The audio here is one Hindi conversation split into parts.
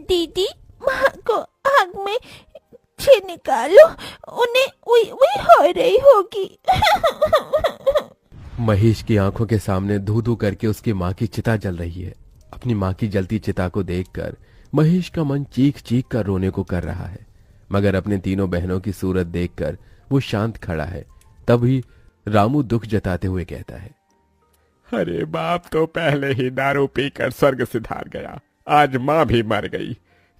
दीदी, माँ को आग में से निकालो, उन्हें उई उई हो रही होगी। महेश की आंखों के सामने धू धू करके उसकी माँ की चिता जल रही है। अपनी माँ की जलती चिता को देखकर महेश का मन चीख चीख कर रोने को कर रहा है, मगर अपने तीनों बहनों की सूरत देखकर वो शांत खड़ा है। तभी रामू दुख जताते हुए कहता है, अरे बाप तो पहले ही दारू पीकर स्वर्ग सिधार गया, आज माँ भी मर गई।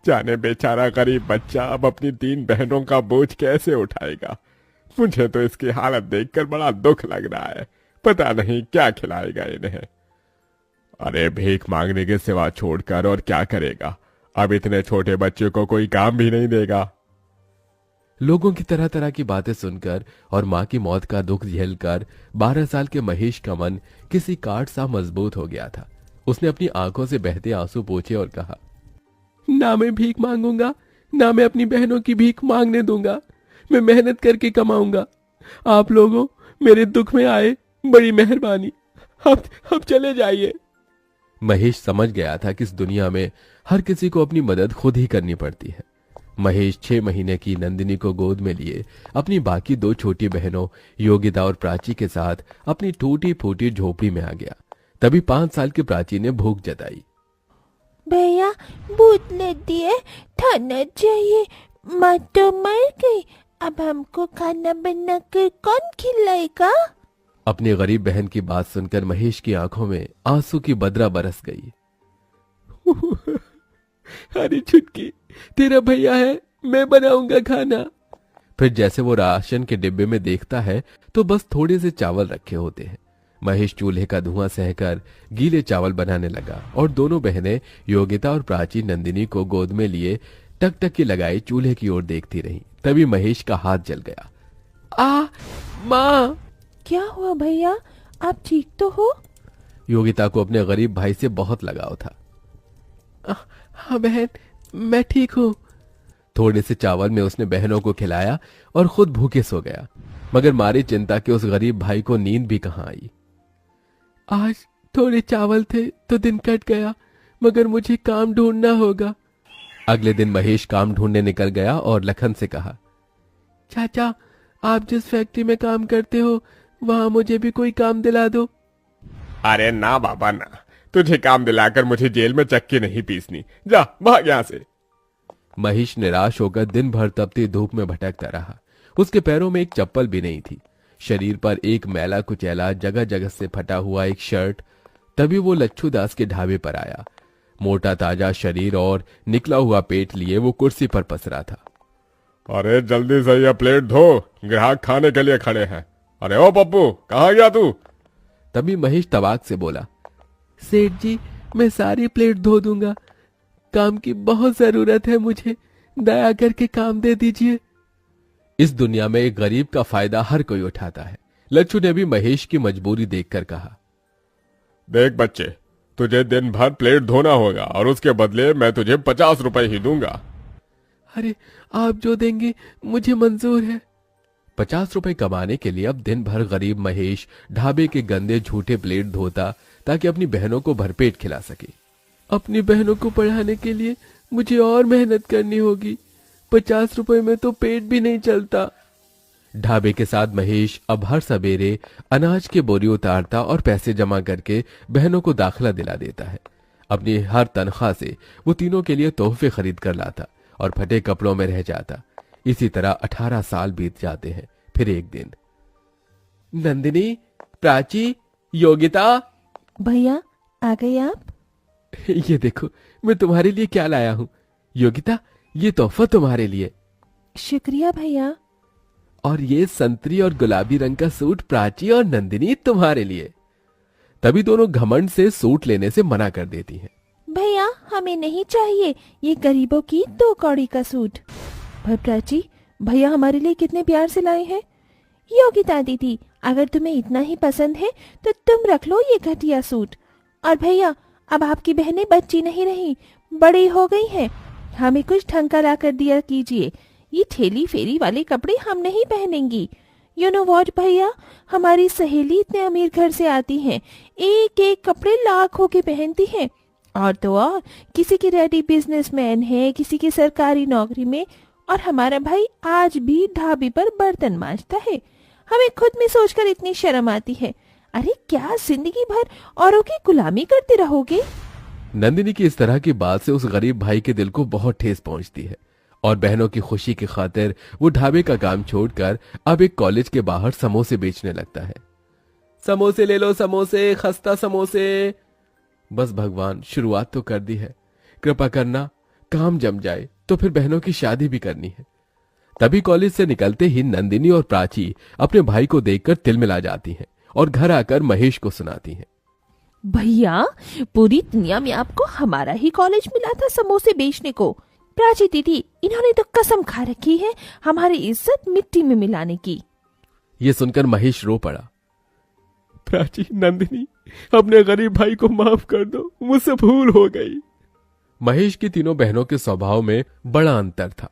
जाने बेचारा गरीब बच्चा अब अपनी 3 बहनों का बोझ कैसे उठाएगा। मुझे तो इसकी हालत देखकर बड़ा दुख लग रहा है, पता नहीं क्या खिलाएगा इन्हें। अरे भीख मांगने के सिवा छोड़कर और क्या करेगा, अब इतने छोटे बच्चे को कोई काम भी नहीं देगा। लोगों की तरह तरह की बातें सुनकर और माँ की मौत का दुख झेलकर 12 साल के महेश का मन किसी काठ सा मजबूत हो गया था। उसने अपनी आंखों से बहते आंसू पोंछे और कहा, ना मैं भीख मांगूंगा, ना मैं अपनी बहनों की भीख मांगने दूंगा। मैं मेहनत करके कमाऊंगा। आप लोगों मेरे दुख में आए, बड़ी मेहरबानी। अब चले जाइए। महेश समझ गया था कि इस दुनिया में हर किसी को अपनी मदद खुद ही करनी पड़ती है। महेश 6 महीने की नंदिनी को गोद में लिए अपनी बाकी 2 छोटी बहनों योगिता और प्राची के साथ अपनी टूटी फूटी झोपड़ी में आ गया। तभी 5 साल की प्राची ने भूख जताई। भैया, भूख लगी है, खाना चाहिए। माँ तो मर गई, अब हमको खाना बनाकर कौन खिलाएगा? अपनी गरीब बहन की बात सुनकर महेश की आंखों में आंसू की बदरा बरस गई। अरे छुटकी, तेरा भैया है, मैं बनाऊंगा खाना। फिर जैसे वो राशन के डिब्बे में देखता है तो बस थोड़े से चावल रखे होते हैं। महेश चूल्हे का धुआं सहकर गीले चावल बनाने लगा और दोनों बहनें योगिता और प्राची नंदिनी को गोद में लिए टकटकी लगाई चूल्हे की ओर देखती रहीं। तभी महेश का हाथ जल गया। माँ! क्या हुआ भैया, आप ठीक तो हो? योगिता को अपने गरीब भाई से बहुत लगाव था। हाँ बहन, मैं ठीक हूँ। थोड़े से चावल में उसने बहनों को खिलाया और खुद भूखे सो गया, मगर मारी चिंता के उस गरीब भाई को नींद भी कहाँ आई। आज थोड़े चावल थे तो दिन कट गया, मगर मुझे काम ढूंढना होगा। अगले दिन महेश काम ढूंढने निकल गया और लखन से कहा, चाचा, आप जिस फैक्ट्री में काम करते हो वहां मुझे भी कोई काम दिला दो। अरे ना बाबा ना, तुझे काम दिलाकर मुझे जेल में चक्की नहीं पीसनी, जा भाग यहां से। महेश निराश होकर दिन भर तपती धूप में भटकता रहा। उसके पैरों में एक चप्पल भी नहीं थी, शरीर पर एक मैला कुचैला जगह जगह से फटा हुआ एक शर्ट। तभी वो लच्छू दास के ढाबे पर आया। मोटा ताजा शरीर और निकला हुआ पेट लिए वो कुर्सी पर पसरा था। अरे जल्दी से ये प्लेट धो, ग्राहक खाने के लिए खड़े हैं। अरे ओ पप्पू, कहाँ गया तू? तभी महेश तवाक से बोला, सेठ जी, मैं सारी प्लेट धो दूंगा, काम की बहुत जरूरत है मुझे, दया करके काम दे दीजिए। इस दुनिया में एक गरीब का फायदा हर कोई उठाता है। लच्छू ने भी महेश की मजबूरी देखकर कहा, देख बच्चे, तुझे दिन भर प्लेट धोना होगा और उसके बदले मैं तुझे 50 रुपए ही दूंगा। अरे आप जो देंगे मुझे मंजूर है। 50 रुपए कमाने के लिए अब दिन भर गरीब महेश ढाबे के गंदे झूठे प्लेट धोता ताकि अपनी बहनों को भरपेट खिला सके। अपनी बहनों को पढ़ाने के लिए मुझे और मेहनत करनी होगी, 50 रुपए में तो पेट भी नहीं चलता। ढाबे के साथ महेश अब हर सवेरे अनाज की बोरी उतारता और पैसे जमा करके बहनों को दाखिला दिला देता है। अपनी हर तनख्वाह से वो तीनों के लिए तोहफे खरीद कर लाता और फटे कपड़ों में रह जाता। इसी तरह 18 साल बीत जाते हैं। फिर एक दिन, नंदिनी, प्राची, योगिता। भैया, आ गए आप? ये देखो मैं तुम्हारे लिए क्या लाया हूँ। योगिता, ये तोहफा तुम्हारे लिए। शुक्रिया भैया। और ये संतरी और गुलाबी रंग का सूट प्राची और नंदिनी तुम्हारे लिए। तभी दोनों घमंड से सूट लेने से मना कर देती हैं। भैया, हमें नहीं चाहिए ये गरीबों की 2 कौड़ी का सूट। पर प्राची, भैया हमारे लिए कितने प्यार से लाए हैं। योगिता दीदी, अगर तुम्हें इतना ही पसंद है तो तुम रख लो ये घटिया सूट। और भैया, अब आपकी बहनें बच्ची नहीं रही, बड़ी हो गई हैं, हमें कुछ ढंग का ला कर दिया कीजिए। ये ठेली फेरी वाले कपड़े हम नहीं पहनेंगी। यू नो वॉट भैया, हमारी सहेली इतने अमीर घर से आती हैं, एक एक कपड़े लाखों के पहनती हैं, और तो और किसी की डैडी बिजनेसमैन है, किसी की सरकारी नौकरी में, और हमारा भाई आज भी ढाबे पर बर्तन मांजता है। हमें खुद में सोचकर इतनी शर्म आती है। अरे क्या जिंदगी भर औरों की गुलामी करते रहोगे? नंदिनी की इस तरह की बात से उस गरीब भाई के दिल को बहुत ठेस पहुंचती है और बहनों की खुशी की खातिर वो ढाबे का काम छोड़कर अब एक कॉलेज के बाहर समोसे बेचने लगता है। समोसे ले लो, समोसे, खस्ता समोसे। बस भगवान, शुरुआत तो कर दी है, कृपा करना काम जम जाए तो फिर बहनों की शादी भी करनी है। तभी कॉलेज से निकलते ही नंदिनी और प्राची अपने भाई को देखकर तिलमिला जाती हैं और घर आकर महेश को सुनाती हैं। भैया, पूरी दुनिया में आपको हमारा ही कॉलेज मिला था समोसे बेचने को। प्राची दीदी, इन्होंने तो कसम खा रखी है हमारी इज्जत मिट्टी में मिलाने की। ये सुनकर महेश रो पड़ा। प्राची, नंदिनी, अपने गरीब भाई को माफ कर दो, मुझसे भूल हो गई। महेश की तीनों बहनों के स्वभाव में बड़ा अंतर था।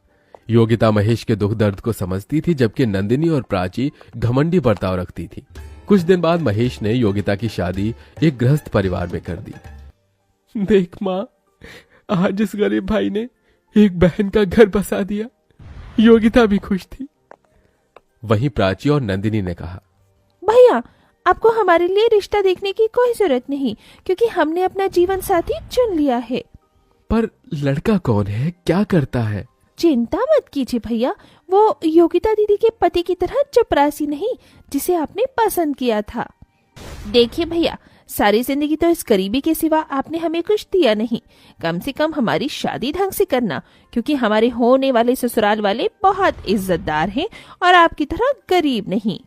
योगिता महेश के दुख दर्द को समझती थी, जबकि नंदिनी और प्राची घमंडी बर्ताव रखती थी। कुछ दिन बाद महेश ने योगिता की शादी एक गृहस्थ परिवार में कर दी। देख माँ, आज इस गरीब भाई ने एक बहन का घर बसा दिया। योगिता भी खुश थी। वहीं प्राची और नंदिनी ने कहा, भैया, आपको हमारे लिए रिश्ता देखने की कोई जरूरत नहीं, क्योंकि हमने अपना जीवन साथी चुन लिया है। पर लड़का कौन है, क्या करता है? चिंता मत कीजिए भैया, वो योगिता दीदी के पति की तरह चपरासी नहीं जिसे आपने पसंद किया था। देखिए भैया, सारी जिंदगी तो इस गरीबी के सिवा आपने हमें कुछ दिया नहीं। कम से कम हमारी शादी ढंग से करना, क्योंकि हमारे होने वाले ससुराल वाले बहुत इज्जतदार हैं और आपकी तरह गरीब नहीं।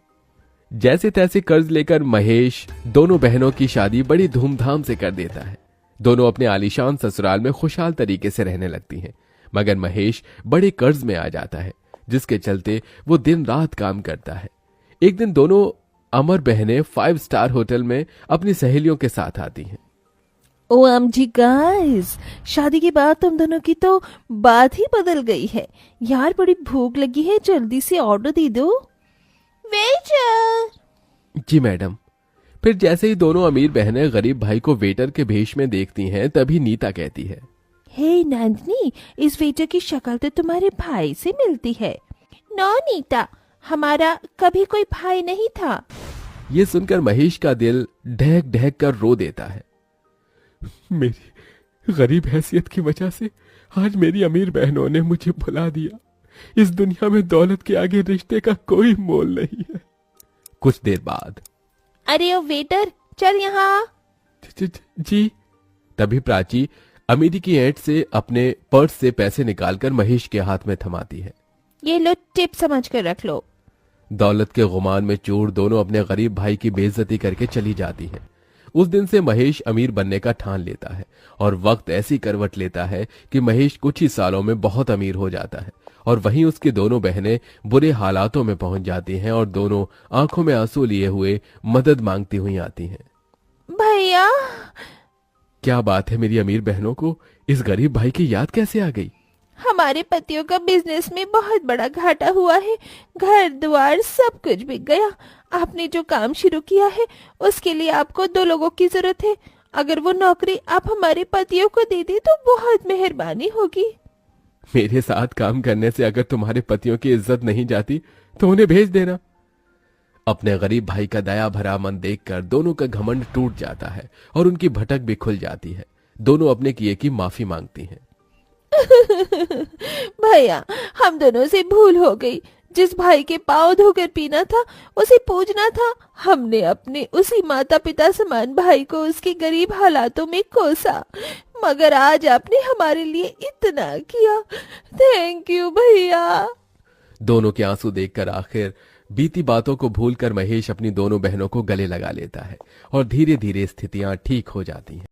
जैसे तैसे कर्ज लेकर महेश दोनों बहनों की शादी बड़ी धूमधाम से कर देता है। दोनों अपने आलीशान ससुराल में खुशहाल तरीके से रहने लगती हैं, मगर महेश बड़े कर्ज में आ जाता है, जिसके चलते वो दिन रात काम करता है। एक दिन दोनों अमर बहनें 5 स्टार होटल में अपनी सहेलियों के साथ आती हैं। OMG गाइस, शादी के बाद तुम दोनों की तो बात ही बदल गई है। यार, बड़ी भूख लगी है, जल्दी से ऑर्डर दे दो। वेटर। जी मैडम। फिर जैसे ही दोनों अमीर बहनें गरीब भाई को वेटर के भेष में देखती हैं, तभी नीता कहती है, हे नंदिनी, इस वेटर की शक्ल तो तुम्हारे भाई से मिलती है। नो नीता, हमारा कभी कोई भाई नहीं था। ये सुनकर महेश का दिल ढहक ढहक कर रो देता है। मेरी गरीब हैसियत की वजह से आज मेरी अमीर बहनों ने मुझे भुला दिया। इस दुनिया में दौलत के आगे रिश्ते का कोई मोल नहीं है। कुछ देर बाद, अरे ओ वेटर, चल यहाँ। जी। तभी प्राची अमीरी की ऐंठ से अपने पर्स से पैसे निकालकर महेश के हाथ में थमाती है। ये लो, टिप समझ कर रख लो। दौलत के गुमान में चूर दोनों अपने गरीब भाई की बेइज्जती करके चली जाती हैं। उस दिन से महेश अमीर बनने का ठान लेता है और वक्त ऐसी करवट लेता है कि महेश कुछ ही सालों में बहुत अमीर हो जाता है और वहीं उसकी दोनों बहनें बुरे हालातों में पहुंच जाती हैं और दोनों आंखों में आंसू लिए हुए मदद मांगती हुई आती हैं। भैया, क्या बात है, मेरी अमीर बहनों को इस गरीब भाई की याद कैसे आ गई? हमारे पतियों का बिजनेस में बहुत बड़ा घाटा हुआ है। घर द्वार सब कुछ बिक गया। आपने जो काम शुरू किया है उसके लिए आपको 2 लोगों की जरूरत है। अगर वो नौकरी आप हमारे पतियों को दे दे तो बहुत मेहरबानी होगी। मेरे साथ काम करने से अगर तुम्हारे पतियों की इज्जत नहीं जाती तो उन्हें भेज देना। अपने गरीब भाई का दया भरा मन देखकर दोनों का घमंड टूट जाता है और उनकी भटक भी खुल जाती है। दोनों अपने किए की माफी मांगती हैं। भैया, हम दोनों से भूल हो गई। जिस भाई के पाँव धोकर पीना था उसे पूजना था। हमने अपने उसी माता पिता समान भाई को उसके गरीब हालातों में कोसा, मगर आज आपने हमारे लिए इतना किया। थैंक यू भैया। दोनों के आंसू देखकर आखिर बीती बातों को भूलकर महेश अपनी दोनों बहनों को गले लगा लेता है और धीरे धीरे स्थितियां ठीक हो जाती हैं।